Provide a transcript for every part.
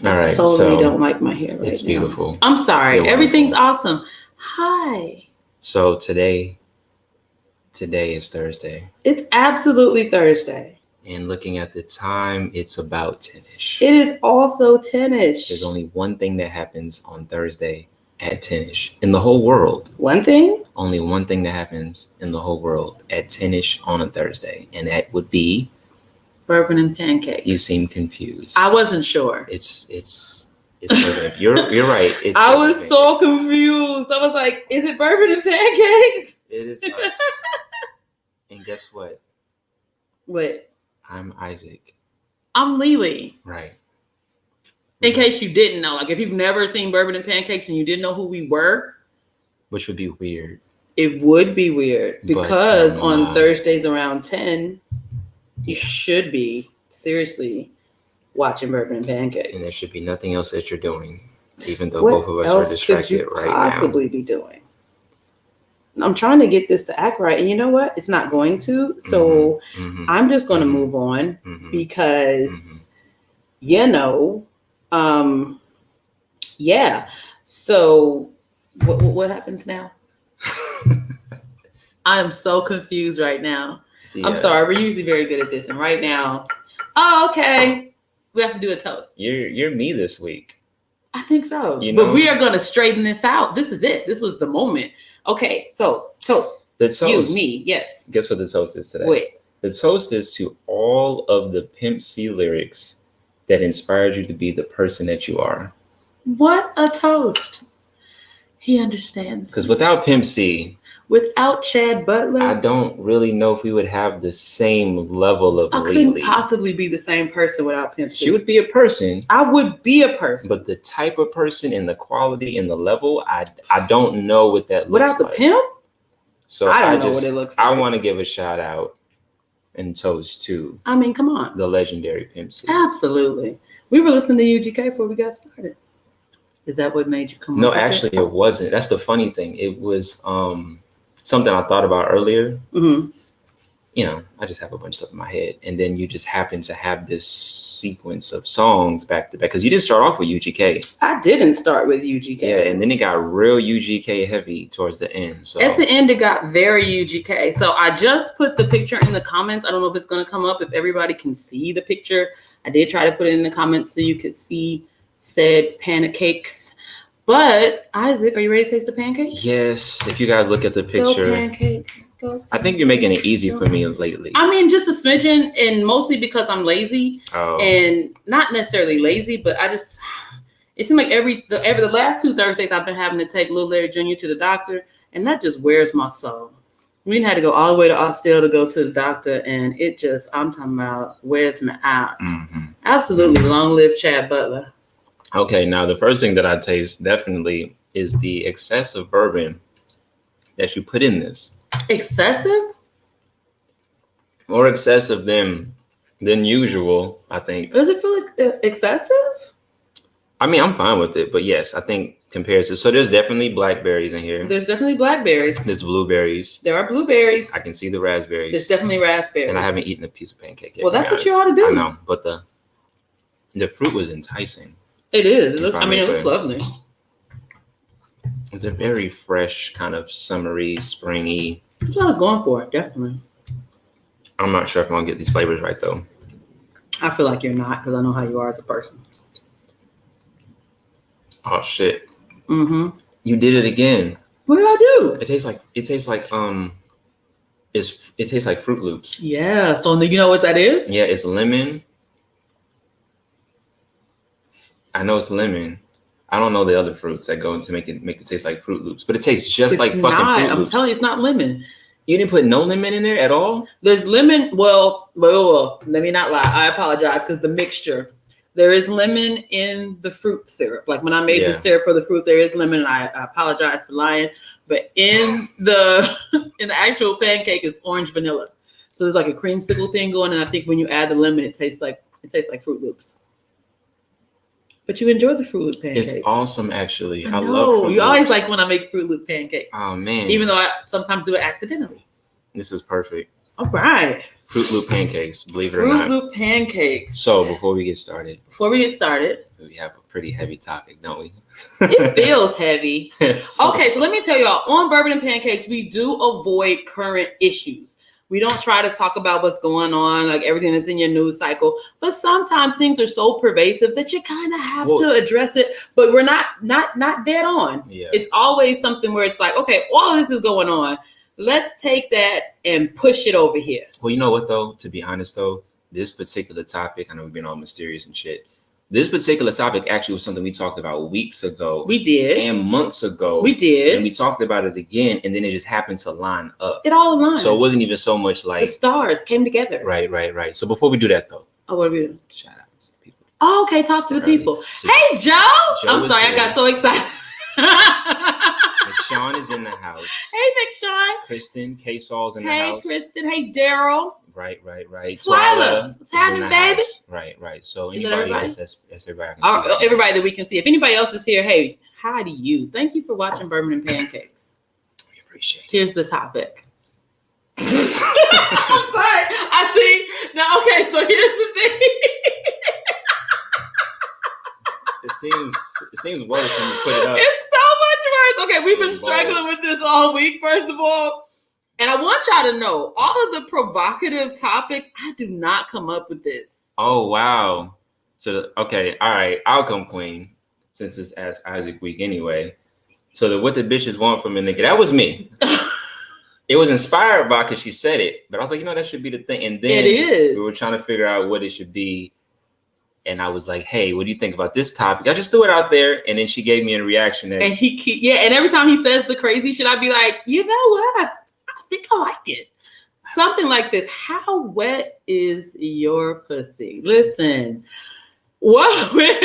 All right, Totally so don't like my hair right it's now. beautiful. I'm sorry. You're Everything's wonderful. awesome. Hi. So today is Thursday, It's absolutely Thursday. and looking at the time, it's about 10ish. It is also 10ish. There's only one thing that happens on Thursday at 10ish in the whole world. One thing? Only one thing that happens in the whole world at 10ish on a Thursday, and that would be Bourbon and pancakes. You seem confused. I wasn't sure. It's bourbon. You're right. It's I was so confused. I was like, is it bourbon and pancakes? It is us. And guess what? What? I'm Isaac. I'm Lily. Right. In case you didn't know, like if you've never seen Bourbon and Pancakes and you didn't know who we were, which would be weird. It would be weird because on Thursdays around 10, you should be seriously watching Bourbon and Pancakes. And there should be nothing else that you're doing, even though both of us are distracted right now. What else could you possibly be doing? I'm trying to get this to act right, and you know what? It's not going to. So I'm just going to move on because, yeah. So what happens now? I am so confused right now. Yeah. I'm sorry. We're usually very good at this, and right now, okay, we have to do a toast. You're me this week. I think so. But we are going to straighten this out. This is it. This was the moment. Okay, so toast. The toast. You, me, yes. Guess what the toast is today? Wait. The toast is to all of the Pimp C lyrics that inspired you to be the person that you are. What a toast. He understands. Because without Pimp C, without Chad Butler, I don't really know if we would have the same level of I couldn't possibly be the same person without Pimp C. She would be a person. I would be a person. But the type of person and the quality and the level, I don't know what that looks without like. The pimp? So I don't know what it looks like. I want to give a shout out and toast to come on. The legendary Pimp C. Absolutely. We were listening to UGK before we got started. Is that what made you come No, actually it wasn't. That's the funny thing. It was something I thought about earlier. Mm-hmm. I just have a bunch of stuff in my head. And then you just happen to have this sequence of songs back to back. Because you didn't start off with UGK. I didn't start with UGK. Yeah, and then it got real UGK heavy towards the end. So at the end, it got very UGK. So I just put the picture in the comments. I don't know if it's going to come up, if everybody can see the picture. I did try to put it in the comments so you could see said pancakes. But Isaac, are you ready to taste the pancakes? Yes. If you guys look at the picture. Go pancakes. I think you're making it easy for me lately. I mean, just a smidgen, and mostly because I'm lazy, and not necessarily lazy, but it seems like the last 2 Thursdays I've been having to take Little Larry Jr. to the doctor, and that just wears my soul. We had to go all the way to Austell to go to the doctor, and I'm talking about wears me out. Mm-hmm. Absolutely. Mm-hmm. Long live Chad Butler. Okay, now the first thing that I taste definitely is the excessive bourbon that you put in this. Excessive? More excessive than usual, I think. Does it feel like excessive? I mean, I'm fine with it, but yes, I think compared to, so there's definitely blackberries in here. There's definitely blackberries. There's blueberries. There are blueberries. I can see the raspberries. There's definitely raspberries. And I haven't eaten a piece of pancake yet. Well, that's what you ought to do. I know, but the fruit was enticing. It is. It looks lovely. It's a very fresh, kind of summery, springy. That's what I was going for, definitely. I'm not sure if I'm going to get these flavors right, though. I feel like you're not, because I know how you are as a person. Oh, shit. Mm-hmm. You did it again. What did I do? It tastes like Fruit Loops. Yeah. So you know what that is? Yeah, it's lemon. I know it's lemon. I don't know the other fruits that go into make it taste like Fruit Loops, but it tastes just like fucking Fruit Loops. I'm telling you, it's not lemon. You didn't put no lemon in there at all? There's lemon. Well, let me not lie. I apologize because the mixture. There is lemon in the fruit syrup. Like when I made the syrup for the fruit, there is lemon, and I apologize for lying. But in the actual pancake is orange vanilla. So there's like a creamsicle thing going, and I think when you add the lemon, it tastes like Fruit Loops. But you enjoy the Fruit Loop pancakes. It's awesome, actually. I love Fruit Loops. You always like when I make Fruit Loop pancakes. Oh, man. Even though I sometimes do it accidentally. This is perfect. All right. Fruit Loop pancakes, believe it or Fruit not. Loop pancakes. So before we get started, we have a pretty heavy topic, don't we? It feels heavy. Okay, so let me tell y'all, on Bourbon and Pancakes, we do avoid current issues. We don't try to talk about what's going on, like everything that's in your news cycle. But sometimes things are so pervasive that you kind of have to address it. But we're not dead on. Yeah. It's always something where it's like, okay, all of this is going on. Let's take that and push it over here. Well, you know what, though? To be honest, though, this particular topic, I know we've been all mysterious and shit. This particular topic actually was something we talked about weeks ago. We did. And months ago. We did. And we talked about it again, and then it just happened to line up. It all aligned. So it wasn't even so much like... the stars came together. Right. So before we do that, though. Oh, what are we doing? Shout out to the people. Oh, okay. Talk to the people. So hey, Joe I'm sorry. here. I got so excited. McShawn is in the house. Hey, McShawn. Kristen, K-Saul's in the house. Hey, Kristen. Hey, Daryl. Right. Twyla. What's happening, baby? House. Right. So anybody else, that's everybody. Everybody that we can see. If anybody else is here, hey, hi to you. Thank you for watching Bourbon and Pancakes. We appreciate it. Here's the topic. I'm sorry. I see. Now, okay, so here's the thing. It seems worse when you put it up. It's so much worse. Okay, we've been struggling with this all week, first of all. And I want y'all to know, all of the provocative topics, I do not come up with this. Oh, wow. So, okay, all right. I'll come clean, since it's Ask Isaac week anyway. So what the bitches want from a nigga, that was me. It was inspired by, because she said it. But I was like, that should be the thing. And then it is. We were trying to figure out what it should be. And I was like, hey, what do you think about this topic? I just threw it out there. And then she gave me a reaction. And and every time he says the crazy shit, I'd be like, you know what? I think I like it. Something like this. How wet is your pussy? Listen. What we're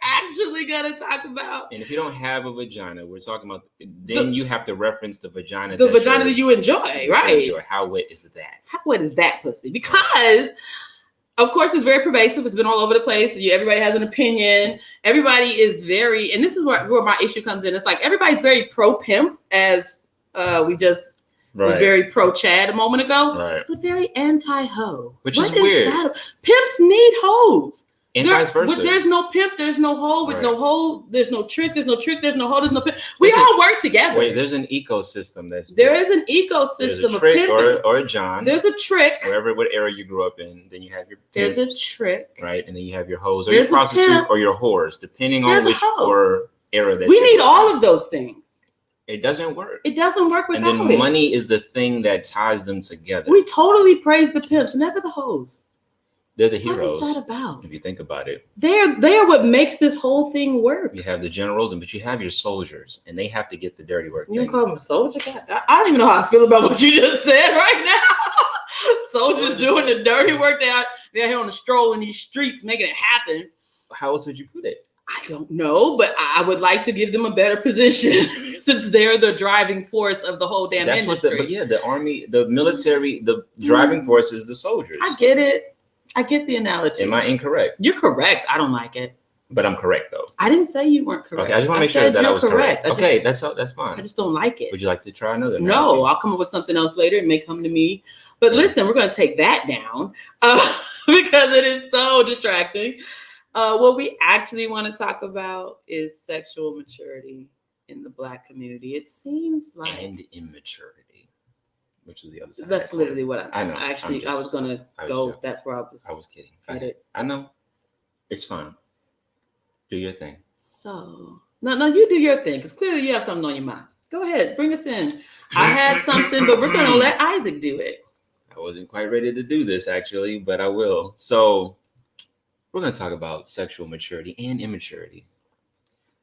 actually going to talk about. And if you don't have a vagina, we're talking about, then you have to reference the vagina. The vagina that you enjoy, right? How wet is that? How wet is that pussy? Because, of course, it's very pervasive. It's been all over the place. Everybody has an opinion. Everybody is very, and this is where my issue comes in. It's like everybody's very pro-pimp, as we just was very pro-Chad a moment ago, but very anti-hoe. Which is weird. Pimps need hoes. And vice versa. But there's no pimp, there's no hoe. With no hoe, there's no trick, there's no hoe, there's no pimp. We all work together. Wait, there's an ecosystem there is an ecosystem of trick or a John. There's a trick. What era you grew up in. Then you have your pimps, there's a trick. Right, and then you have your hoes or your prostitute or your whores, depending on which era that we need all of those things. It doesn't work. It doesn't work without it. And then money is the thing that ties them together. We totally praise the pimps, never the hoes. They're the heroes. What is that about? If you think about it, they're what makes this whole thing work. You have the generals, but you have your soldiers, and they have to get the dirty work. You call them soldiers? I don't even know how I feel about what you just said right now. Soldiers doing the dirty work. They're here on the stroll in these streets, making it happen. How else would you put it? I don't know, but I would like to give them a better position since they're the driving force of the whole damn industry. The army, the military, the driving force is the soldiers. I get it. I get the analogy. Am I incorrect? You're correct. I don't like it. But I'm correct, though. I didn't say you weren't correct. Okay, I just want to make sure that I was correct. Okay, that's fine. I just don't like it. Would you like to try another? No, I'll come up with something else later. It may come to me. But listen, we're going to take that down because it is so distracting. What we actually want to talk about is sexual maturity in the Black community. It seems like... And immaturity. Which is the other side. That's literally what I know. Actually, I was gonna go. That's where I was kidding. I know. It's fine. Do your thing. So no, you do your thing because clearly you have something on your mind. Go ahead, bring us in. I had something, but we're gonna let Isaac do it. I wasn't quite ready to do this actually, but I will. So we're gonna talk about sexual maturity and immaturity.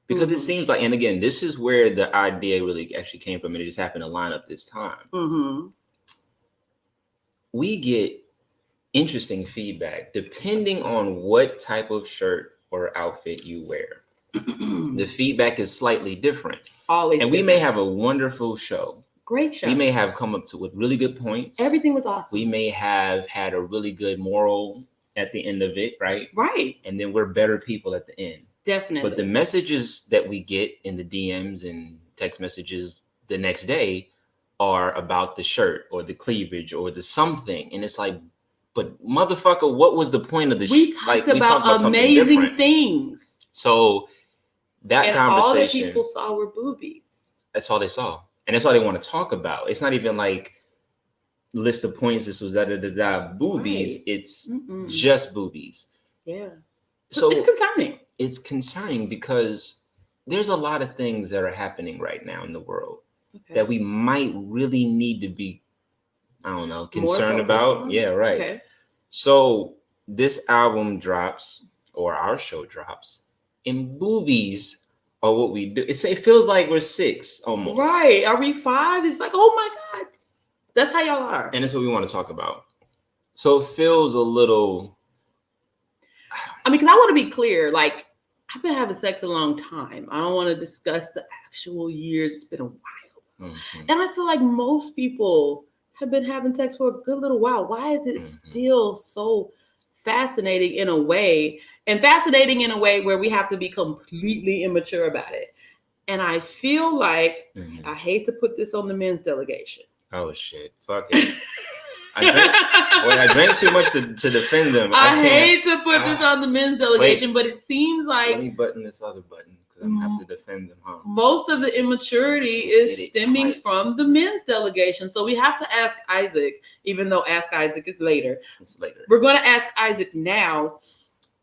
Because it seems like, and again, this is where the idea really actually came from, and it just happened to line up this time. Mm-hmm. We get interesting feedback depending on what type of shirt or outfit you wear. The feedback is slightly different. Always. And we may have a wonderful show. Great show. We may have come up with really good points. Everything was awesome. We may have had a really good moral at the end of it, right? Right. And then we're better people at the end. Definitely. But the messages that we get in the DMs and text messages the next day are about the shirt or the cleavage or the something, and it's like, but motherfucker, what was the point of the? We talked about amazing things. So that and conversation, all that people saw were boobies. That's all they saw, and that's all they want to talk about. It's not even like list of points. This was boobies. Right. It's just boobies. Yeah. So it's concerning. It's concerning because there's a lot of things that are happening right now in the world that we might really need to be, I don't know, concerned about. Yeah, right. Okay. So this album drops, or our show drops, and boobies are what we do. It feels like we're 6 almost. Right. Are we 5? It's like, oh my God. That's how y'all are. And that's what we want to talk about. So it feels a little... I mean, because I want to be clear, like, I've been having sex a long time. I don't want to discuss the actual years. It's been a while. Mm-hmm. And I feel like most people have been having sex for a good little while. Why is it still so fascinating in a way? And fascinating in a way where we have to be completely immature about it. And I feel like, I hate to put this on the men's delegation. Oh, shit. Fuck it. I drank too much to defend them. I hate to put this on the men's delegation, but it seems like... Let me button this other button because I'm going to have to defend them, huh? Most of the immaturity is stemming from the men's delegation. So we have to ask Isaac, even though Ask Isaac is later. It's later. We're going to ask Isaac now.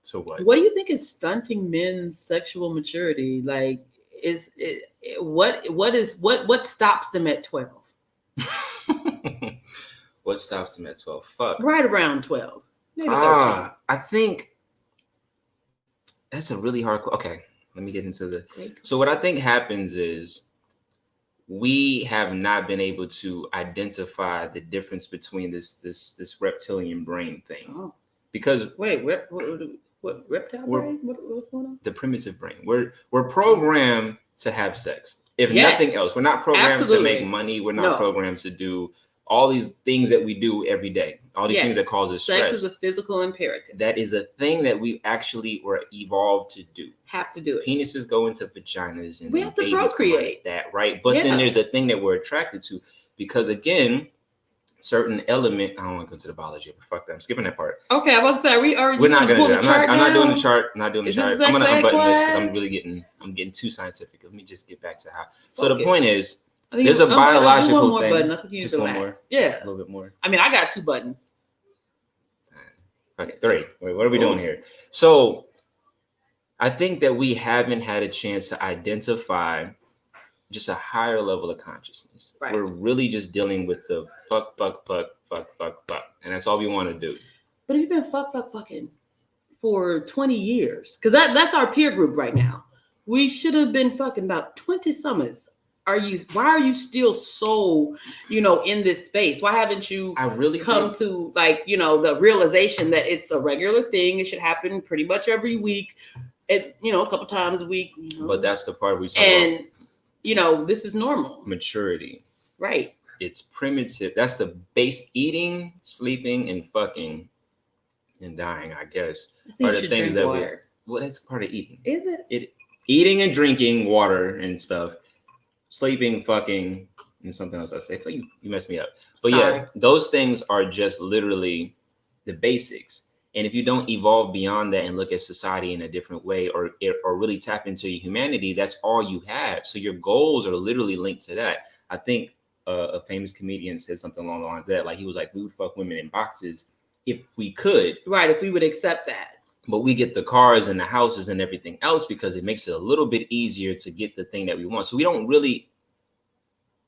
So what? What do you think is stunting men's sexual maturity? Like, what stops them at 12? What stops them at 12? Fuck. Right around 12. Maybe 13. I think that's a really hard. Okay, let me get into the. So what I think happens is we have not been able to identify the difference between this reptilian brain thing. Oh. Because wait, what reptile brain? What's going on? The primitive brain. We're programmed to have sex. If nothing else, we're not programmed to make money. We're not programmed to do all these things that we do every day, all these things that cause us stress. Sex is a physical imperative. That is a thing that we actually were evolved to do. Have to do it. Penises go into vaginas and we have to procreate. That, right? But then there's a thing that we're attracted to because, again, certain element. I don't want to go to the biology, but fuck that. I'm skipping that part. Okay, I was about to say, we're not going to do that. I'm not doing the chart. I'm not doing the chart. I'm going to unbutton this because I'm getting too scientific. Let me just get back to how. So the point is, there's a biological one thing. Button. I think you need just one more. Yeah, a little bit more. I mean, I got 2 buttons. Okay, 3. Wait, what are we doing here? So, I think that we haven't had a chance to identify just a higher level of consciousness. Right. We're really just dealing with the fuck, and that's all we want to do. But if you've been fucking for 20 years, because that's our peer group right now. We should have been fucking about 20 summers. Why are you still so, in this space? Why haven't you come to the realization that it's a regular thing? It should happen pretty much every week, a couple times a week. But that's the part we talk about. This is normal. Maturity. Right. It's primitive. That's the base. Eating, sleeping, and fucking and dying, I guess, are the things that water. Well, that's part of eating. Is it? Eating and drinking water and stuff. Sleeping, fucking, and something else I say. You messed me up. But Sorry. Those things are just literally the basics. And if you don't evolve beyond that and look at society in a different way or really tap into your humanity, that's all you have. So your goals are literally linked to that. I think a famous comedian said something along the lines of that. Like, he was like, we would fuck women in boxes if we could. Right, if we would accept that. But we get the cars and the houses and everything else because it makes it a little bit easier to get the thing that we want. So we don't really,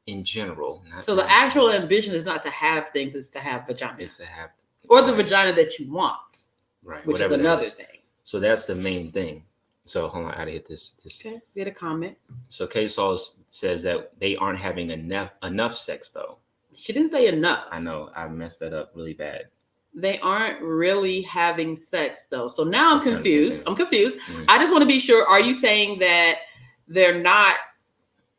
in general. So the actual ambition is not to have things, it's to have vagina. It's to have. Or the vagina that you want. Right. Which is another thing. So that's the main thing. So hold on, I gotta hit this. Okay, we had a comment. So K-Sol says that they aren't having enough sex though. She didn't say enough. I know, I messed that up really bad. They aren't really having sex though. So now I'm confused. Mm-hmm. I just want to be sure. Are you saying that they're not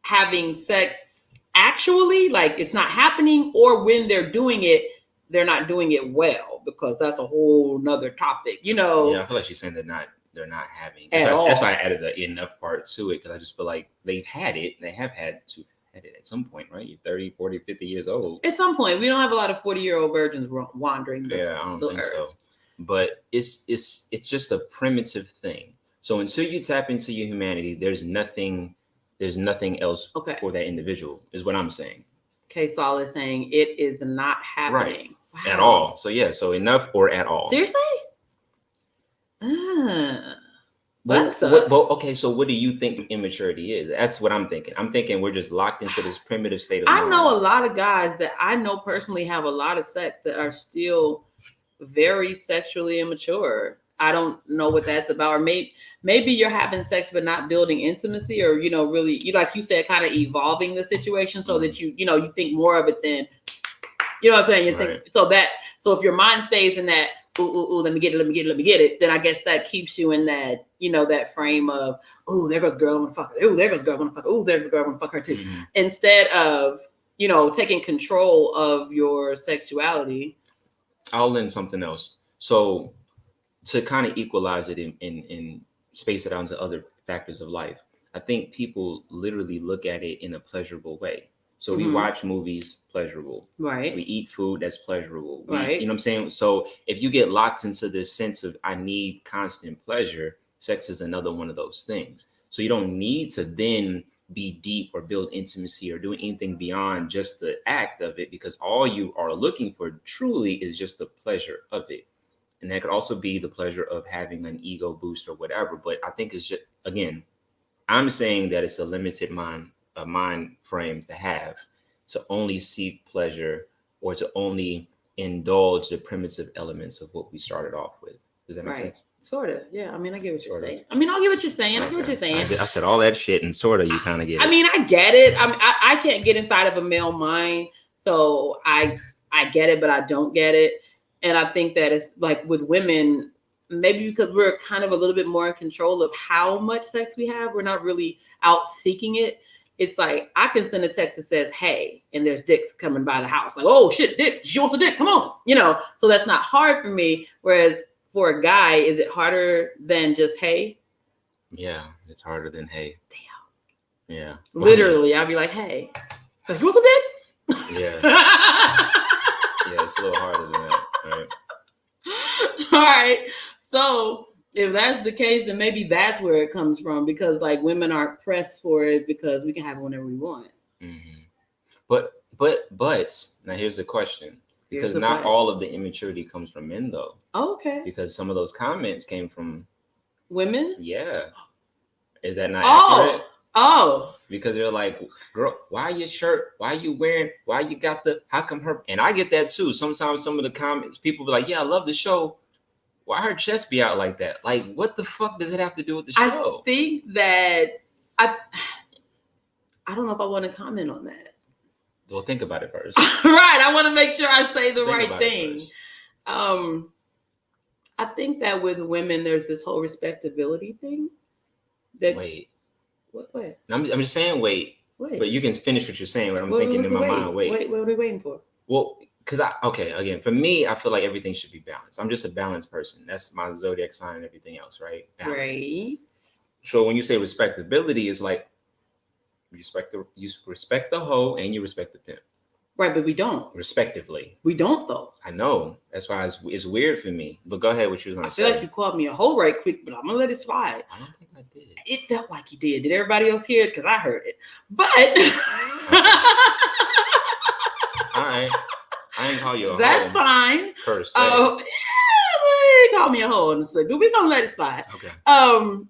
having sex actually? Like it's not happening, or when they're doing it, they're not doing it well? Because that's a whole nother topic, Yeah, I feel like she's saying they're not they're not having. That's why I added the enough part to it, because I just feel like they've had it. They have had it at some point, right? You're 30, 40, 50 years old. At some point, we don't have a lot of 40-year-old virgins wandering. I don't think so. But it's just a primitive thing. So until you tap into your humanity, there's nothing else for that individual, is what I'm saying. Okay, Saul is saying it is not happening. Right. Wow. At all. So yeah, so enough or at all. Seriously? Okay, so what do you think immaturity is? That's what I'm thinking. I'm thinking we're just locked into this primitive state of mind. I know a lot of guys that I know personally have a lot of sex that are still very sexually immature. I don't know what that's about. Or maybe you're having sex but not building intimacy, or really, like you said, kind of evolving the situation so that you think more of it than, you know what I'm saying? You think so if your mind stays in that ooh, let me get it, then I guess that keeps you in that, that frame of, oh, there goes girl, I want to fuck her. Oh, there goes girl, I want to fuck her. Oh, there's girl, I want to fuck her too. Mm-hmm. Instead of, taking control of your sexuality. I'll learn something else. So to kind of equalize it in space it out into other factors of life, I think people literally look at it in a pleasurable way. So we watch movies, pleasurable. Right. We eat food, that's pleasurable. Right. You know what I'm saying? So if you get locked into this sense of I need constant pleasure, sex is another one of those things. So you don't need to then be deep or build intimacy or do anything beyond just the act of it, because all you are looking for truly is just the pleasure of it. And that could also be the pleasure of having an ego boost or whatever. But I think it's just, again, I'm saying that it's a limited mind frame to have, to only seek pleasure or to only indulge the primitive elements of what we started off with. Does that make sense? Sort of. Yeah. I mean, I get what you're saying. I get what you're saying. Okay. I get what you're saying. I said all that shit and sort of you kind of get it. I get it. I can't get inside of a male mind. So I get it, but I don't get it. And I think that it's like with women, maybe because we're kind of a little bit more in control of how much sex we have. We're not really out seeking it. It's like I can send a text that says, hey, and there's dicks coming by the house. Like, oh, shit, dick. She wants a dick. Come on. So that's not hard for me. Whereas for a guy, is it harder than just, hey? Yeah, it's harder than, hey. Damn. Yeah. Literally, I'll be like, hey. Like, you want some dick? Yeah. Yeah, it's a little harder than that. Right. All right. So if that's the case, then maybe that's where it comes from, because like women aren't pressed for it because we can have it whenever we want. Mm-hmm. But now here's the question, because not all of the immaturity comes from men though. Oh, okay. Because some of those comments came from women. Yeah. Is that not accurate? Oh. Because they're like, girl, why your shirt? Why you wearing? Why you got how come her? And I get that too. Sometimes some of the comments, people be like, yeah, I love the show. Why her chest be out like that? Like, what the fuck does it have to do with the show? I think that I don't know if I want to comment on that. Well, think about it first. Right. I want to make sure I say the right thing. I think that with women, there's this whole respectability thing. Wait. What? I'm just saying wait. But you can finish what you're saying, but I'm thinking in my mind, wait, what are we waiting for? Well, because again, for me, I feel like everything should be balanced. I'm just a balanced person. That's my zodiac sign and everything else, right? Balance. Right. So when you say respectability, it's like you respect the hoe and you respect the pimp. Right, but we don't. Respectively. We don't though. I know. That's why it's weird for me. But go ahead, what you was gonna say. I feel like you called me a hoe right quick, but I'm gonna let it slide. I don't think I did. It felt like you did. Did everybody else hear it? Because I heard it. But all right. I ain't call you a hoe. That's fine. Per se. Yeah, call me a hoe in a second, but we're gonna let it slide. Okay. And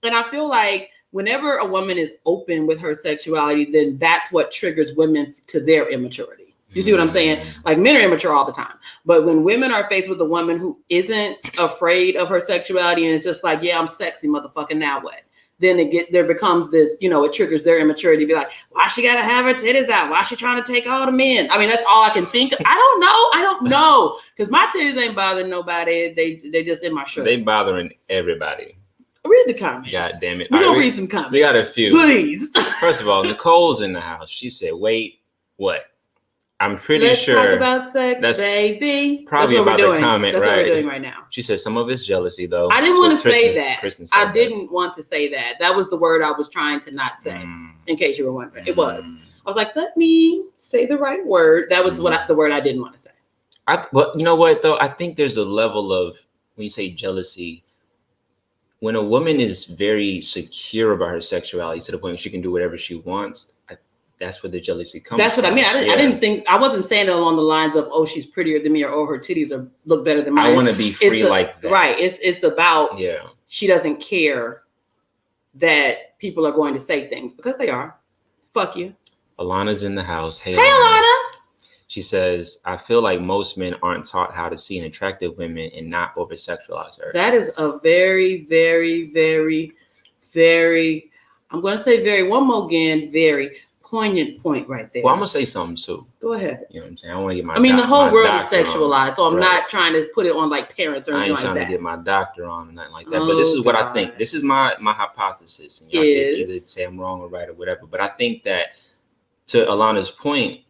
I feel like whenever a woman is open with her sexuality, then that's what triggers women to their immaturity. You see what I'm saying? Like men are immature all the time. But when women are faced with a woman who isn't afraid of her sexuality and is just like, yeah, I'm sexy, motherfucking, now what? Then there becomes this, it triggers their immaturity to be like, why she gotta have her titties out? Why she trying to take all the men? I mean, that's all I can think of. I don't know. Because my titties ain't bothering nobody. They just in my shirt. They bothering everybody. Read the comments. God damn it. We're going to read some comments. We got a few. Please. First of all, Nicole's in the house. She said, wait, what? I'm pretty Let's sure talk about sex, that's baby. probably That's what about we're the doing. comment, That's right? what we're doing right now. She said some of it's jealousy, though. I didn't want to say that. Kristen said I didn't want to say that. That was the word I was trying to not say, in case you were wondering. It was. I was like, let me say the right word. That was the word I didn't want to say. Well, you know what, though? I think there's a level of, when you say jealousy, when a woman is very secure about her sexuality to the point where she can do whatever she wants, that's where the jealousy comes That's what from. I mean. I didn't think, I wasn't saying it along the lines of, oh, she's prettier than me, or oh, her titties look better than mine. I want to be free like that. Right. It's about, she doesn't care that people are going to say things, because they are. Fuck you. Alana's in the house. Hey, Alana. She says, I feel like most men aren't taught how to see an attractive woman and not over-sexualize her. That is a very, very, very, very, I'm going to say very, one more again, very poignant point right there. Well, I'm going to say something too. Go ahead. You know what I'm saying? I want to get my the whole world is sexualized, so I'm not trying to put it on like parents or anything like that. I ain't trying to get my doctor on or nothing like that. But this is what I think. This is my hypothesis. And y'all can either say I'm wrong or right or whatever. But I think that, to Alana's point,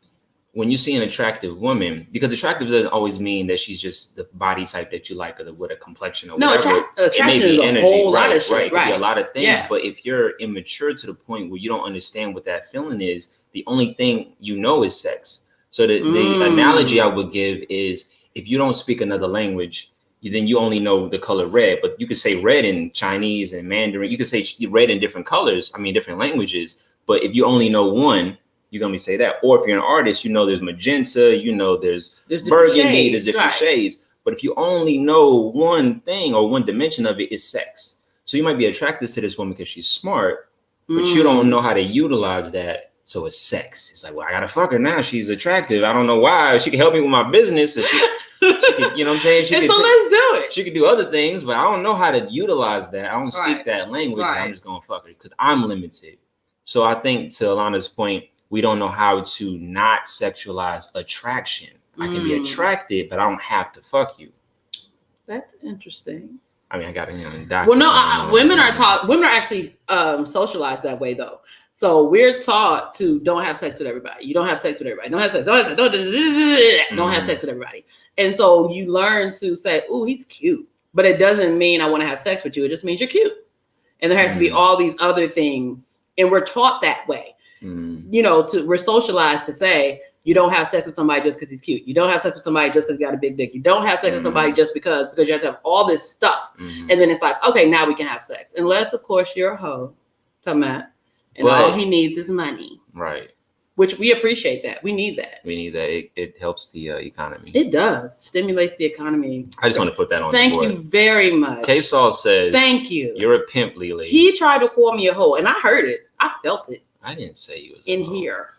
when you see an attractive woman, because attractive doesn't always mean that she's just the body type that you like, or with a complexion or whatever. Attraction is a whole lot of shit. Right. It could be a lot of things. Yeah. But if you're immature to the point where you don't understand what that feeling is, the only thing you know is sex. So the analogy I would give is, if you don't speak another language, then you only know the color red. But you could say red in Chinese and Mandarin. You could say red in different colors. Different languages. But if you only know one, you're gonna say that. Or if you're an artist, you know there's magenta, you know there's burgundy, there's different shades. But if you only know one thing or one dimension of it, is sex. So you might be attracted to this woman because she's smart, but you don't know how to utilize that. So it's sex. It's like, well, I gotta fuck her now. She's attractive. I don't know why. She can help me with my business. So she could, you know what I'm saying? So let's do it. She could do other things, but I don't know how to utilize that. I don't speak that language. I'm just gonna fuck her because I'm limited. So I think, to Alana's point, we don't know how to not sexualize attraction. I can be attracted, but I don't have to fuck you. That's interesting. I got to, well, no, women are actually socialized that way, though. So we're taught to don't have sex with everybody. You don't have sex with everybody. Don't have sex. Don't have sex with everybody. And so you learn to say, "Ooh, he's cute," but it doesn't mean I want to have sex with you. It just means you're cute. And there has to be all these other things, and we're taught that way. We're socialized to say you don't have sex with somebody just because he's cute. You don't have sex with somebody just because you got a big dick. You don't have sex with somebody just because you have to have all this stuff. And then it's like, okay, now we can have sex. Unless, of course, you're a hoe, and all he needs is money. Right. Which we appreciate that. We need that. It helps the economy. It does. Stimulates the economy. I just want to put that on. Thank you very much. K-Saul says, thank you. You're a pimp, Lily. He tried to call me a hoe, and I heard it. I felt it. I didn't say you was in here.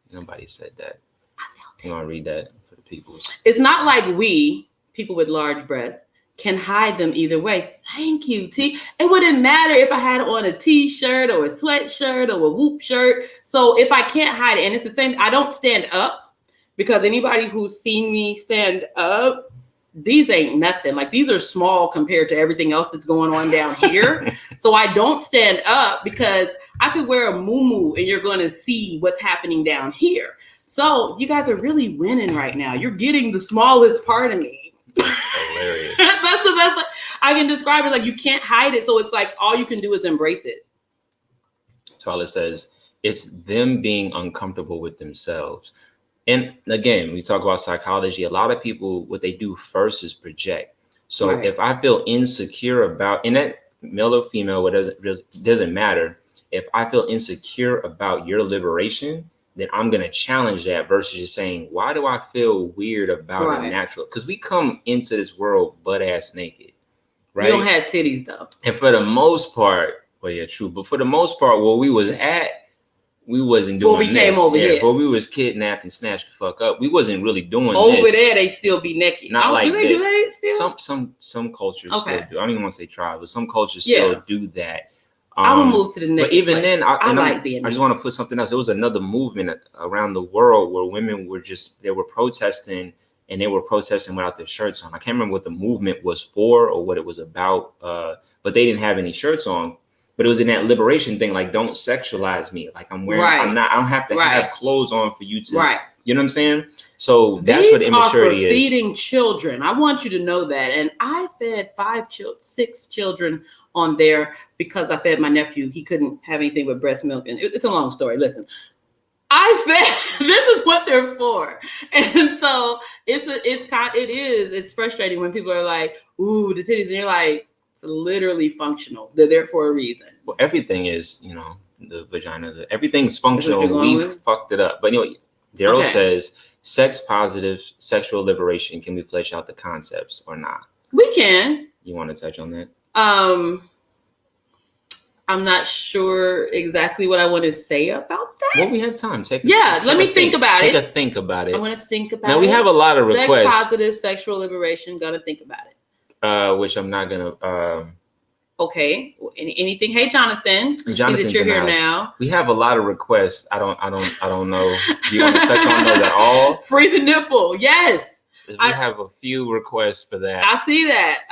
Nobody said that. I felt it. You want to read that for the people? It's not like we, people with large breasts, can hide them either way. Thank you, T. It wouldn't matter if I had on a t-shirt or a sweatshirt or a whoop shirt. So if I can't hide it, and it's the same, I don't stand up, because anybody who's seen me stand up, these ain't nothing. Like, these are small compared to everything else that's going on down here. So I don't stand up, because I could wear a muumuu and you're going to see what's happening down here. So you guys are really winning right now. You're getting the smallest part of me. Hilarious. That's the best way I can describe it. Like, you can't hide it. So it's like, all you can do is embrace it. So all it says, it's them being uncomfortable with themselves. And again, we talk about psychology. A lot of people, what they do first is project. So if I feel insecure about, and that male or female, what doesn't matter. If I feel insecure about your liberation, then I'm going to challenge that versus just saying, why do I feel weird about it natural? Because we come into this world butt ass naked, right? We don't have titties though. And for the most part, well, yeah, true. But for the most part, where we was at, we wasn't doing before we came over here. Before we was kidnapped and snatched the fuck up, we wasn't really doing over this. there. They still be naked. Not like do they do that still? Some cultures still do. I don't even want to say tribes, but some cultures still do that. I will move to the next. But even then, I being. I just want to put something else. There was another movement around the world where women were protesting, and they were protesting without their shirts on. I can't remember what the movement was for or what it was about, but they didn't have any shirts on. But it was in that liberation thing, like, don't sexualize me. Like, I'm wearing, I don't have to have clothes on for you to You know what I'm saying? So that's what immaturity are for is. Feeding children. I want you to know that. And I fed 6 children on there because I fed my nephew. He couldn't have anything but breast milk. And it's a long story. Listen, I fed. This is what they're for. And so it's frustrating when people are like, "Ooh, the titties," and you're like, it's literally functional. They're there for a reason. Well, everything is, the vagina. Everything's functional. We fucked it up. But Daryl says, sex positive sexual liberation. Can we flesh out the concepts or not? We can. You want to touch on that? I'm not sure exactly what I want to say about that. Well, we have time. Let me think about it. Take a think about it. I'm going to think about it. Now, we have a lot of requests. Sex positive sexual liberation. Going to think about it. Which I'm not going to... Okay. Anything? Hey, Jonathan. See that you're here now. We have a lot of requests. I don't know. Do you want to touch on those at all? Free the nipple. Yes. We have a few requests for that. I see that.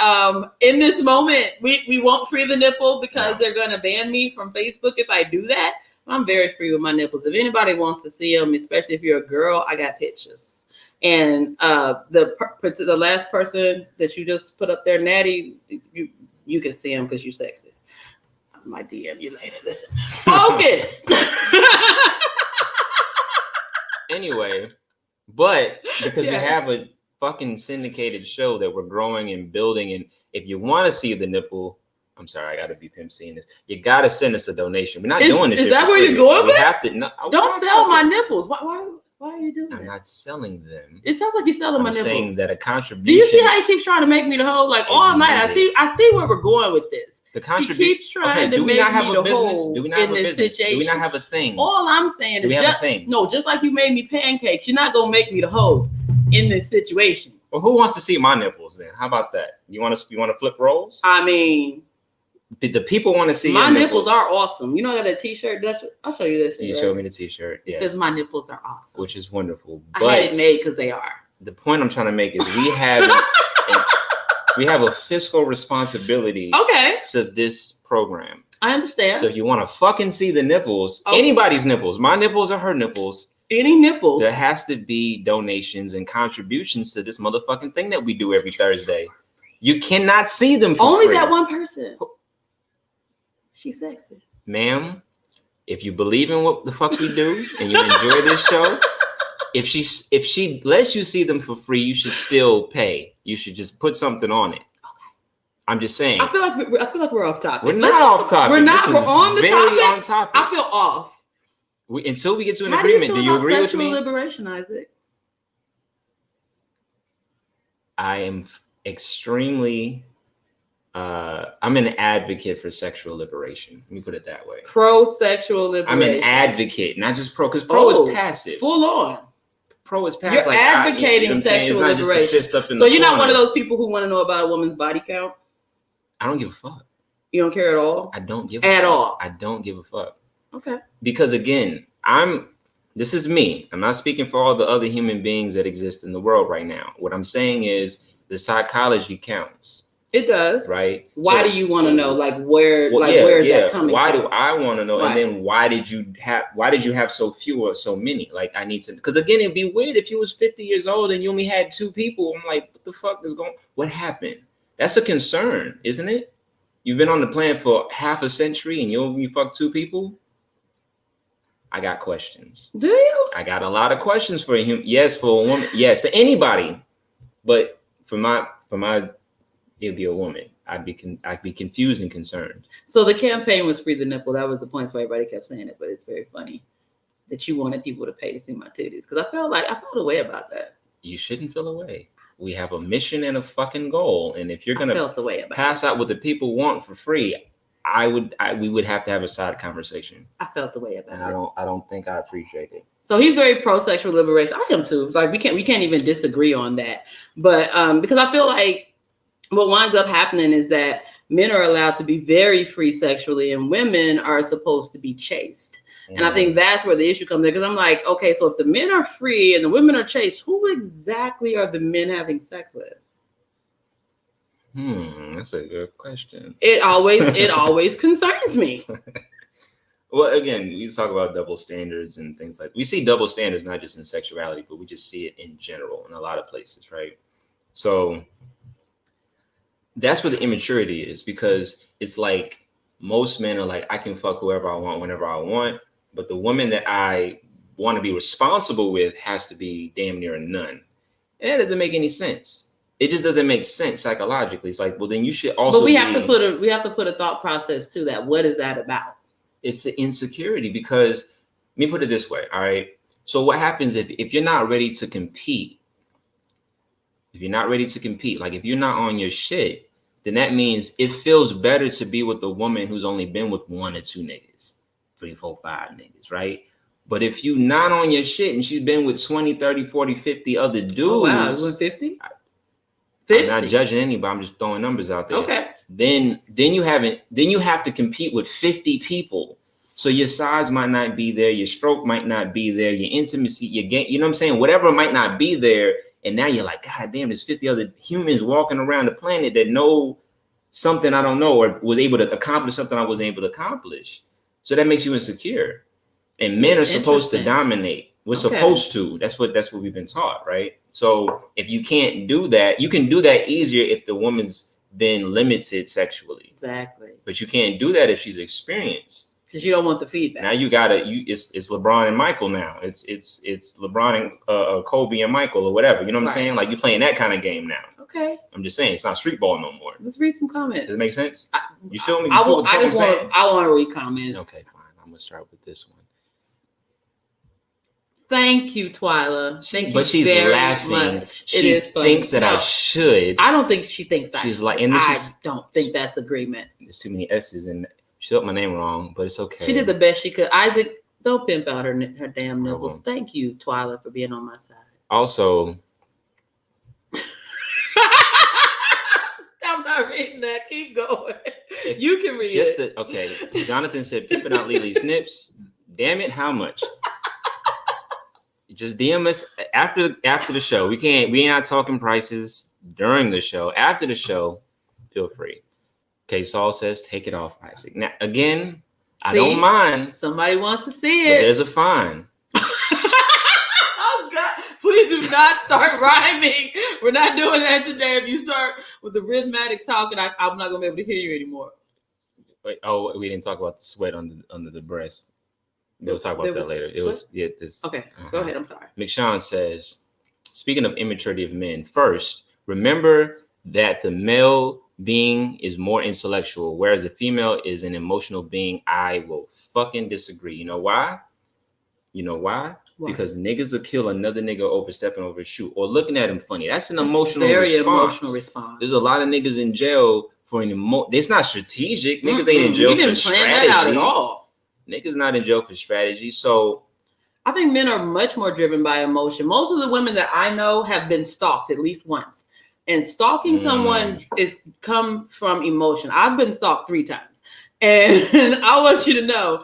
In this moment, we won't free the nipple because they're going to ban me from Facebook if I do that. I'm very free with my nipples. If anybody wants to see them, especially if you're a girl, I got pictures. And the last person that you just put up there, Natty, you can see them because you're sexy. I might DM you later. Listen, focus. Anyway, but because we have a fucking syndicated show that we're growing and building, and if you want to see the nipple, I'm sorry, I gotta be pimp seeing this. You gotta send us a donation. We're not doing this. Is that where you're going with? We have to. No, don't sell my nipples. Why are you doing that? I'm not selling them. It sounds like you're selling my nipples. I'm saying that a contribution. Do you see how he keeps trying to make me the hoe like all night? I see where we're going with this. The contribution. He keeps trying to make me the hoe in this situation. Do we not have a thing? All I'm saying is, we have a thing? No, just like you made me pancakes, you're not gonna make me the hoe in this situation. Well, who wants to see my nipples then? How about that? You want to flip roles? I mean, the people want to see my nipples are awesome. You know, I got a T-shirt. I'll show you this. You showed me the T-shirt. It says my nipples are awesome, which is wonderful. But I had it made because they are. The point I'm trying to make is we have a fiscal responsibility. To this program. I understand. So if you want to fucking see the nipples, anybody's nipples, my nipples or her nipples. Any nipples. There has to be donations and contributions to this motherfucking thing that we do every Thursday. You cannot see them for only free. That one person. She's sexy. Ma'am, if you believe in what the fuck we do and you enjoy this show, if she lets you see them for free, you should still pay. You should just put something on it. I'm just saying. I feel like we're off topic. We're not off topic. We're not. We're on the very topic. On topic. I feel off. Until we get to an agreement, do you agree with me? Sexual liberation, Isaac. I am extremely. I'm an advocate for sexual liberation. Let me put it that way. Pro-sexual liberation. I'm an advocate, not just pro, because pro is passive. Full on. Pro is passive. You're advocating sexual liberation. So you're not one of those people who want to know about a woman's body count? I don't give a fuck. You don't care at all? I don't give a fuck. I don't give a fuck. Okay. Because again, this is me. I'm not speaking for all the other human beings that exist in the world right now. What I'm saying is the psychology counts. It does. Right. Why do you want to know? Where is that coming why from? Do I want to know? Right. And then why did you have so few or so many? I need to, because again, it'd be weird if you was 50 years old and you only had 2 people. I'm like, what the fuck is going? What happened? That's a concern, isn't it? You've been on the planet for half a century and you only fuck 2 people. I got questions. Do you? I got a lot of questions for him. Yes, for a woman. Yes, for anybody. But for my, it'd be a woman. I'd be confused and concerned. So the campaign was free the nipple. That was the point. So everybody kept saying it, but it's very funny that you wanted people to pay to see my titties because I felt a way about that. You shouldn't feel a way. We have a mission and a fucking goal, and if you're gonna pass out what the people want for free, we would have to have a side conversation. I felt the way about it. I don't think I appreciate it. So he's very pro-sexual liberation. I am too. We can't even disagree on that. But because I feel like what winds up happening is that men are allowed to be very free sexually and women are supposed to be chaste. Mm-hmm. And I think that's where the issue comes in because I'm like, okay, so if the men are free and the women are chaste, who exactly are the men having sex with? That's a good question. It always concerns me. Well, again, we talk about double standards and things like we see double standards not just in sexuality, but we just see it in general in a lot of places, right? So that's where the immaturity is, because it's like most men are like, I can fuck whoever I want whenever I want, but the woman that I want to be responsible with has to be damn near a nun. And that doesn't make any sense. It just doesn't make sense psychologically. It's like, well, then you should also. But we have to put a thought process to that. What is that about? It's an insecurity, because let me put it this way. All right. So what happens if you're not ready to compete? If you're not ready to compete, like if you're not on your shit, then that means it feels better to be with a woman who's only been with 1 or 2 niggas, 3, 4, 5 niggas, right? But if you're not on your shit and she's been with 20, 30, 40, 50 other dudes. Oh, wow, you went 50? I'm not judging anybody. I'm just throwing numbers out there. Okay. Then you have to compete with 50 people. So your size might not be there, your stroke might not be there, your intimacy, your game, you know what I'm saying? Whatever might not be there. And now you're like, God damn, there's 50 other humans walking around the planet that know something I don't know, or was able to accomplish something I wasn't able to accomplish. So that makes you insecure. And men are supposed to dominate. We're supposed to. That's what we've been taught, right? So if you can't do that, you can do that easier if the woman's been limited sexually. Exactly. But you can't do that if she's experienced. Because you don't want the feedback. Now it's LeBron and Michael now. It's LeBron and Kobe and Michael or whatever. You know what I'm saying? Like you're playing that kind of game now. Okay. I'm just saying it's not street ball no more. Let's read some comments. Does it make sense? You feel me? I want to read comments. Okay, fine. I'm gonna start with this one. Thank you, Twyla. Thank you. But she's very laughing. Much. She it is funny. Thinks that I should. I don't think she thinks that. She's like, and I don't think that's agreement. There's too many S's and she spelled my name wrong, but it's okay. She did the best she could. Isaac, don't pimp out her damn nipples. Thank you, Twyla, for being on my side. Also, I'm not reading that. Keep going. You can read it. Okay. Jonathan said, pimping out Lily's nips. Damn it, how much? Just DM us after the show. We ain't talking prices during the show. After the show, feel free. Okay, Saul says, take it off, Isaac. Now, again, I don't mind. Somebody wants to see But it. there's a fine. Oh, God. Please do not start rhyming. We're not doing that today. If you start with the rhythmic talking, I'm not going to be able to hear you anymore. Wait, we didn't talk about the sweat under the breast. We'll talk about that later. Okay, go ahead. I'm sorry. McShawn says, speaking of immaturity of men, first, remember that the male being is more intellectual, whereas the female is an emotional being. I will fucking disagree. You know why? Why? Because niggas will kill another nigga over stepping over his shoe or looking at him funny. That's an emotional response. There's a lot of niggas in jail for it's not strategic. Niggas ain't in jail for strategy. That out at all. Niggas not in jail for strategy. So I think men are much more driven by emotion. Most of the women that I know have been stalked at least once. And stalking someone comes from emotion. I've been stalked 3 times. And I want you to know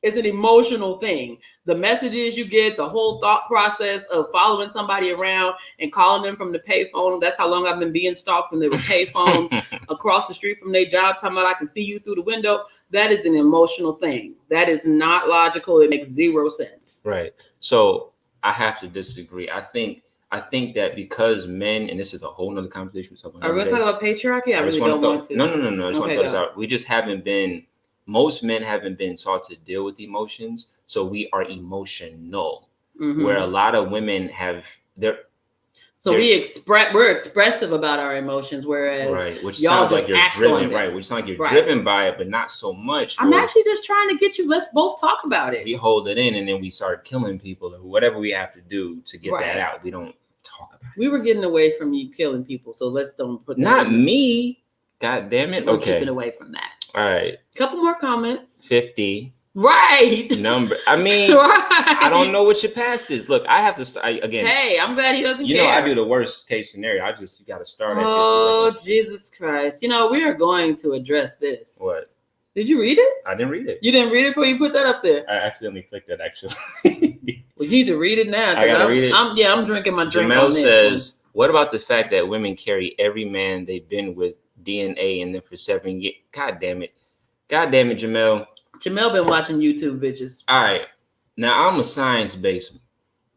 it's an emotional thing. The messages you get, the whole thought process of following somebody around and calling them from the payphone. That's how long I've been being stalked, when there were payphones across the street from their job, talking about I can see you through the window. That is an emotional thing. That is not logical. It makes 0 sense. Right. So I have to disagree. I think that because men, and this is a whole nother conversation. Are we going to talk about patriarchy? I really don't want to. No. I just want to throw this out. We just most men haven't been taught to deal with emotions. So we are emotional, where a lot of women we're expressive about our emotions, whereas which y'all sounds like you're driven, right? Which sounds like you're driven by it, but not so much. I'm actually just trying to get you. Let's both talk about it. We hold it in, and then we start killing people, or whatever we have to do to get that out. We don't talk about it. We were getting away from you killing people, so let's don't put that. Not me. God damn it. We're keeping away from that. All right. Couple more comments. 50. Right. Number. I mean, I don't know what your past is. Look, I have to start again. Hey, I'm glad he doesn't care. You know, I do the worst case scenario. You got to start at 50. Oh, Jesus Christ. We are going to address this. What? Did you read it? I didn't read it. You didn't read it before you put that up there? I accidentally clicked it, actually. Well, you need to read it now. I got to read it. I'm drinking my drink. Jamel says, what about the fact that women carry every man they've been with DNA and then for 7 years? God damn it, Jamel. Jamel been watching YouTube bitches. All right. Now, I'm a science-based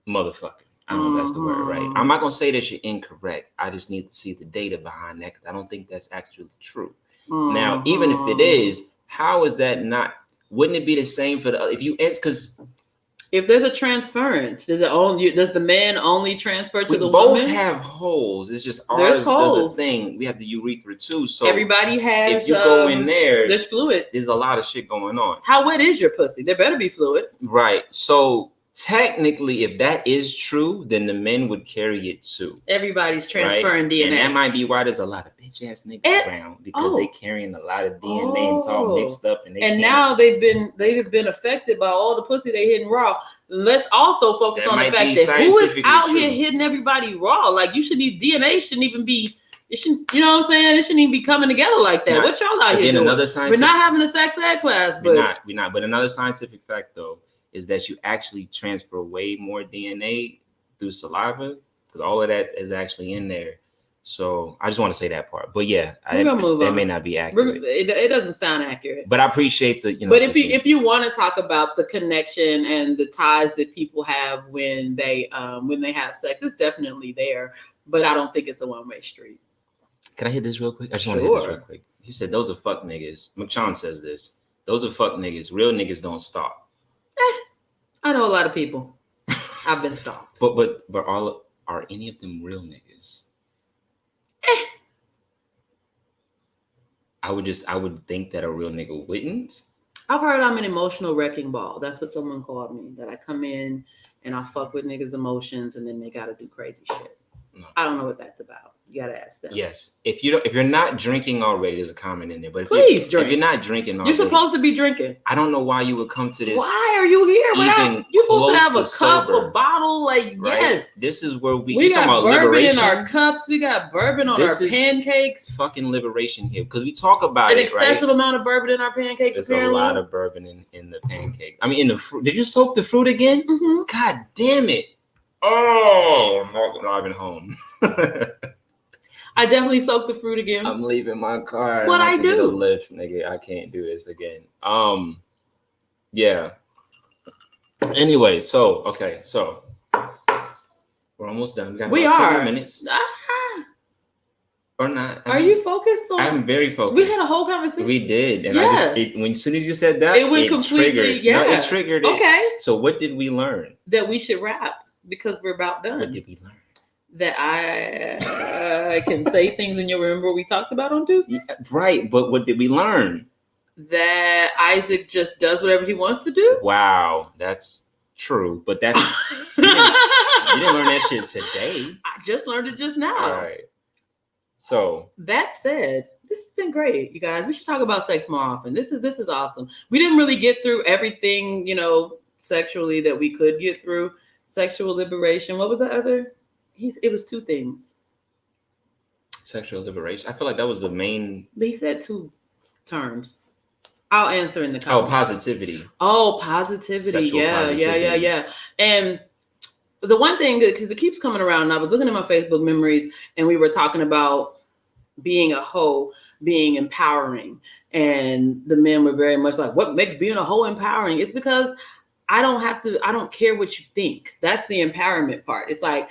motherfucker. I don't know if that's the word, right? I'm not going to say that you're incorrect. I just need to see the data behind that because I don't think that's actually true. Now, even if it is, how is that not? Wouldn't it be the same for the if you because if there's a transference, does the man only transfer to the both woman? have holes. It's just ours does a thing. We have the urethra too. So everybody has. If you go in there, there's fluid. There's a lot of shit going on. How wet is your pussy? There better be fluid. Right. So technically, if that is true, then the men would carry it too. Everybody's transferring DNA. And that might be why there's a lot of bitch ass niggas around because they carrying a lot of DNA and it's all mixed up. And now they've been affected by all the pussy they hitting raw. Let's also focus on the fact that who is out here hitting everybody raw? Like DNA shouldn't even be. It shouldn't, you know what I'm saying? It shouldn't even be coming together like that. What y'all out here doing? We're not having a sex ed class, but we're not. But another scientific fact though is that you actually transfer way more DNA through saliva because all of that is actually in there. So I just want to say that part. But yeah, that may not be accurate. It doesn't sound accurate. But I appreciate the, But if you want to talk about the connection and the ties that people have when they have sex, it's definitely there. But I don't think it's a one-way street. Can I hit this real quick? I just want to hit this real quick. He said, "Those are fuck niggas." McShawn says this. Those are fuck niggas. Real niggas don't stop. I know a lot of people. I've been stalked. But are any of them real niggas? I would think that a real nigga wouldn't. I've heard I'm an emotional wrecking ball. That's what someone called me. That I come in and I fuck with niggas' emotions and then they gotta do crazy shit. No. I don't know what that's about. You gotta ask them. Yes, if you're not drinking already, there's a comment in there. But please drink. If you're not drinking already, you're supposed to be drinking. I don't know why you would come to this. Why are you here? You're supposed to have a cup, a bottle. Like right? Yes, this is where we got bourbon liberation. In our cups. We got bourbon on our pancakes. Fucking liberation here because we talk about an excessive amount of bourbon in our pancakes. There's apparently. A lot of bourbon in the pancake. I mean, in the fruit. Did you soak the fruit again? Mm-hmm. God damn it! Oh, I'm driving home. I definitely soaked the fruit again. I'm leaving my car. That's what I do. Get a lift, nigga. I can't do this again. Yeah. Anyway, so we're almost done. We are 2 more minutes. Or not? Are you focused on? I'm very focused. We had a whole conversation. We did, and as soon as you said that, it went completely. Triggered. Yeah, no, it triggered. Okay. So what did we learn? That we should wrap because we're about done. What did we learn? That I can say things and you'll remember what we talked about on Tuesday. Yeah, right, but what did we learn? That Isaac just does whatever he wants to do. Wow, that's true, but that's you didn't learn that shit today. I just learned it just now. All right. So that said, this has been great, you guys. We should talk about sex more often. This is awesome. We didn't really get through everything, sexually that we could get through. Sexual liberation. What was the other? It was two things. Sexual liberation. I feel like that was the main. But he said two terms. I'll answer in the comments. Positivity. Positivity. Yeah. And the one thing, because it keeps coming around, and I was looking at my Facebook memories, and we were talking about being a hoe, being empowering. And the men were very much like, what makes being a hoe empowering? It's because I don't care what you think. That's the empowerment part. It's like,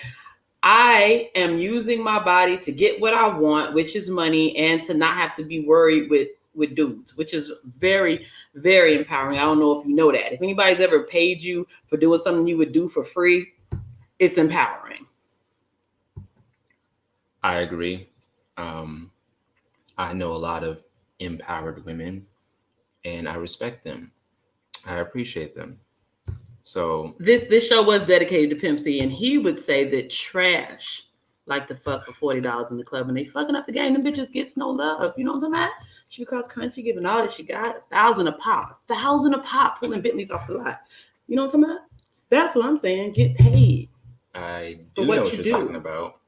I am using my body to get what I want, which is money, and to not have to be worried with dudes, which is very, very empowering. I don't know if you know that. If anybody's ever paid you for doing something you would do for free, it's empowering. I agree. I know a lot of empowered women, and I respect them. I appreciate them. So this show was dedicated to Pimp C, and he would say that trash like to fuck for $40 in the club, and they fucking up the game. Them bitches gets no love. You know what I'm talking about? She be cross country giving all that she got, $1,000 a pop, pulling Bentleys off the lot. You know what I'm talking about? That's what I'm saying. Get paid. I do know what you're talking about,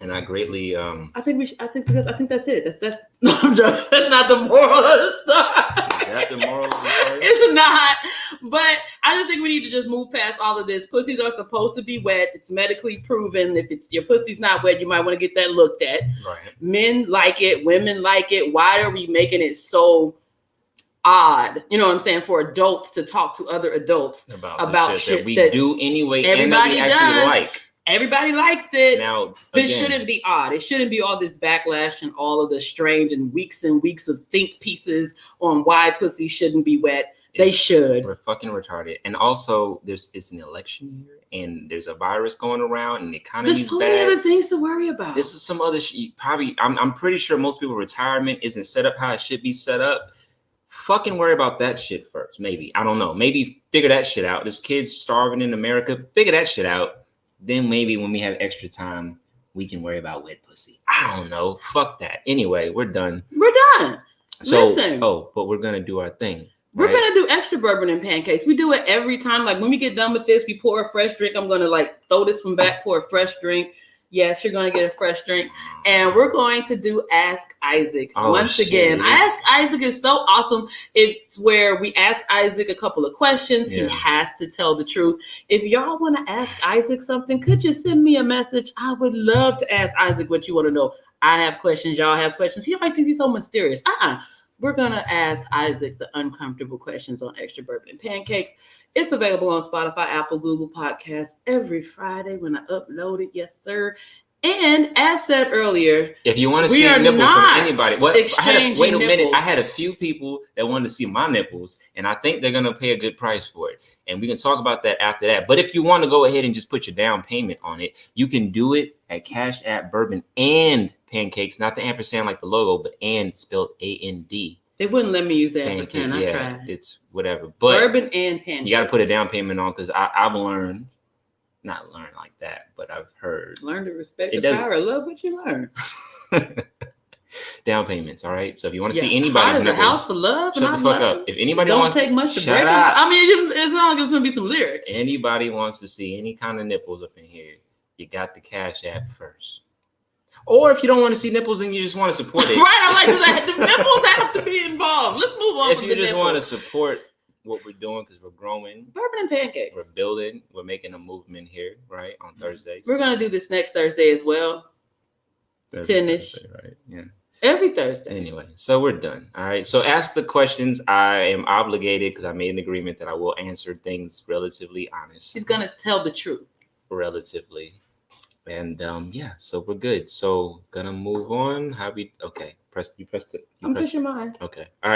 and I greatly. I think that's it. That's no, I'm joking. That's not the moral of the story. Is that the moral of the story? It's not. But I just think we need to just move past all of this. Pussies are supposed to be wet. It's medically proven. If your pussy's not wet, you might want to get that looked at. Right. Men like it. Women like it. Why are we making it so odd, you know what I'm saying, for adults to talk to other adults about the shit that we that do anyway, and everybody that we actually does. like. Everybody likes it. Now, this shouldn't be odd. It shouldn't be all this backlash and all of the strange and weeks of think pieces on why pussy shouldn't be wet. They should. We're fucking retarded. And also, it's an election year, and there's a virus going around, and the economy's There's so bad. many other things to worry about. This is some other shit. Probably, I'm pretty sure most people retirement isn't set up how it should be set up. Fucking worry about that shit first. Maybe, I don't know. Maybe figure that shit out. There's kids starving in America. Figure that shit out. Then maybe when we have extra time, we can worry about wet pussy. I don't know. Fuck that. Anyway, we're done. We're done. So, Listen. but we're gonna do our thing. We're right? gonna do extra bourbon and pancakes. We do it every time. Like when we get done with this, we pour a fresh drink. I'm gonna like throw this one back, pour a fresh drink. Yes, you're gonna get a fresh drink. And we're going to do Ask Isaac once again. Ask Isaac is so awesome. It's where we ask Isaac a couple of questions. Yeah. He has to tell the truth. If y'all want to ask Isaac something, could you send me a message? I would love to ask Isaac what you want to know. I have questions. Y'all have questions. He might think he's so mysterious. We're going to ask Isaac the uncomfortable questions on Extra Bourbon and Pancakes. It's available on Spotify, Apple, Google Podcasts every Friday when I upload it. Yes, sir. And as said earlier, if you want to see nipples from anybody, wait a minute. I had a few people that wanted to see my nipples, and I think they're going to pay a good price for it. And we can talk about that after that. But if you want to go ahead and just put your down payment on it, you can do it at Cash App Bourbon and Pancakes, not the ampersand like the logo, but and spelled A-N-D. They wouldn't let me use the ampersand. I tried. It's whatever. But bourbon and pancakes. You got to put a down payment on because I've learned. Not learn like that, but I've heard. Learn to respect the power of love what you learn. Down payments, all right? So if you want to see anybody's nipples, the house for love, shut the fuck up. If anybody don't wants take much to shut break up. I mean, it's not like it's going to be some lyrics. Anybody wants to see any kind of nipples up in here, you got the Cash App first. Or if you don't want to see nipples and you just want to support it. Right, I'm like, the nipples have to be involved. Let's move on. If you just want to support what we're doing because we're growing, bourbon and pancakes. We're building. We're making a movement here, right? On Thursdays. We're gonna do this next Thursday as well. 10-ish, right? Yeah. Every Thursday. Anyway, so we're done. All right. So ask the questions. I am obligated because I made an agreement that I will answer things relatively honest. She's gonna tell the truth. Relatively. And so we're good. So gonna move on. Okay. You pressed it. I'm pushing mine. Okay. All right.